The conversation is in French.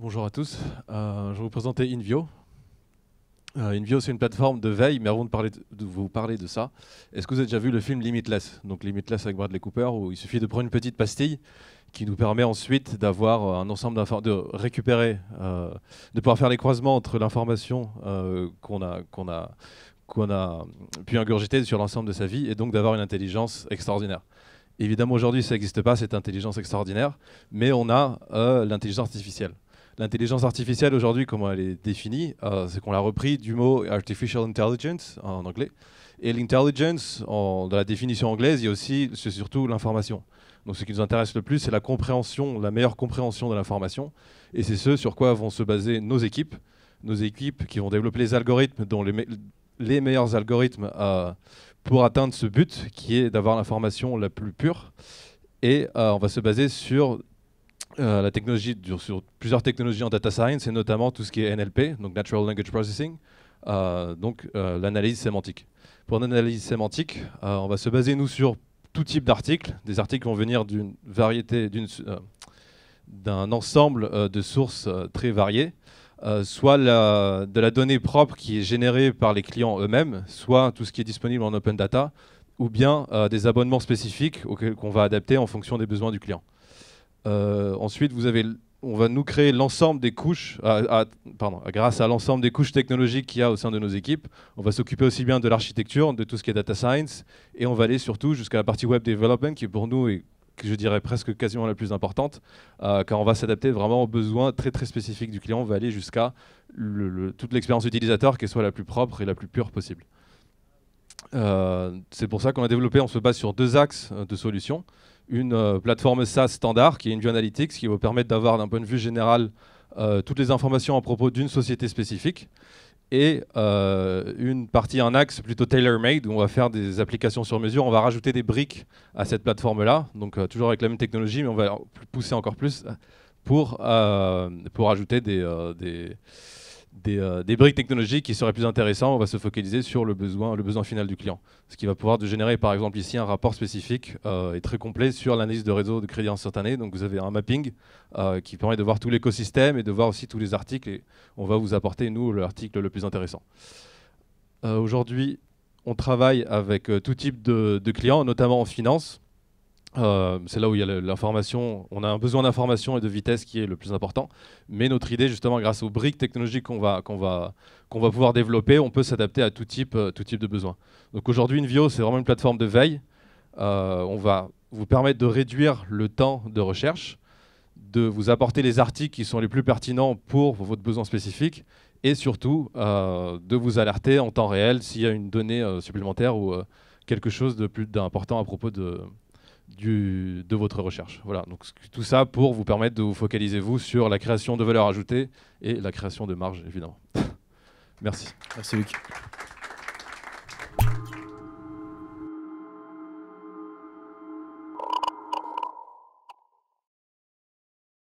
Bonjour à tous. Je vais vous présenter Invio. Invio, c'est une plateforme de veille, mais avant de vous parler de ça, est-ce que vous avez déjà vu le film Limitless? Donc Limitless avec Bradley Cooper, où il suffit de prendre une petite pastille qui nous permet ensuite d'avoir un ensemble d'informations, de récupérer, de pouvoir faire les croisements entre l'information qu'on a pu ingurgiter sur l'ensemble de sa vie, et donc d'avoir une intelligence extraordinaire. Évidemment, aujourd'hui, ça n'existe pas, cette intelligence extraordinaire, mais on a l'intelligence artificielle. L'intelligence artificielle, aujourd'hui, comment elle est définie, c'est qu'on l'a repris du mot artificial intelligence en anglais. Et l'intelligence, dans la définition anglaise, il y a aussi, c'est surtout l'information. Donc ce qui nous intéresse le plus, c'est la compréhension, la meilleure compréhension de l'information. Et c'est ce sur quoi vont se baser nos équipes qui vont développer les algorithmes, dont les meilleurs algorithmes pour atteindre ce but, qui est d'avoir l'information la plus pure. Et on va se baser sur la technologie, sur plusieurs technologies en data science, et notamment tout ce qui est NLP, donc Natural Language Processing, l'analyse sémantique. Pour l'analyse sémantique, on va se baser, nous, sur tout type d'articles. Des articles vont venir d'une variété, d'un ensemble de sources très variées, soit de la donnée propre qui est générée par les clients eux-mêmes, soit tout ce qui est disponible en open data, ou bien des abonnements spécifiques qu'on va adapter en fonction des besoins du client. Ensuite, on va nous créer l'ensemble des couches, grâce à l'ensemble des couches technologiques qu'il y a au sein de nos équipes. On va s'occuper aussi bien de l'architecture, de tout ce qui est data science, et on va aller surtout jusqu'à la partie web development, qui pour nous est, je dirais, presque quasiment la plus importante, car on va s'adapter vraiment aux besoins très très spécifiques du client. On va aller jusqu'à toute l'expérience utilisateur, qu'elle soit la plus propre et la plus pure possible. C'est pour ça qu'on a développé, on se base sur deux axes de solutions. Une plateforme SaaS standard qui est InVio Analytics, qui va vous permettre d'avoir d'un point de vue général toutes les informations à propos d'une société spécifique, et une partie, un axe plutôt tailor-made, où on va faire des applications sur mesure. On va rajouter des briques à cette plateforme-là, donc toujours avec la même technologie, mais on va pousser encore plus pour ajouter des briques technologiques qui seraient plus intéressantes. On va se focaliser sur le besoin final du client. Ce qui va pouvoir générer, par exemple, ici un rapport spécifique et très complet sur l'analyse de réseau de crédit instantané. Donc vous avez un mapping qui permet de voir tout l'écosystème et de voir aussi tous les articles. Et on va vous apporter, nous, l'article le plus intéressant. Aujourd'hui, on travaille avec tout type de clients, notamment en finance. C'est là où il y a l'information, on a un besoin d'information et de vitesse qui est le plus important. Mais notre idée, justement, grâce aux briques technologiques qu'on va pouvoir développer, on peut s'adapter à tout type de besoin. Donc aujourd'hui, Invio, c'est vraiment une plateforme de veille. On va vous permettre de réduire le temps de recherche, de vous apporter les articles qui sont les plus pertinents pour votre besoin spécifique, et surtout de vous alerter en temps réel s'il y a une donnée supplémentaire ou quelque chose de plus important à propos de votre recherche. Voilà, donc tout ça pour vous permettre de vous focaliser, vous, sur la création de valeur ajoutée et la création de marge, évidemment. Merci. Merci Luc.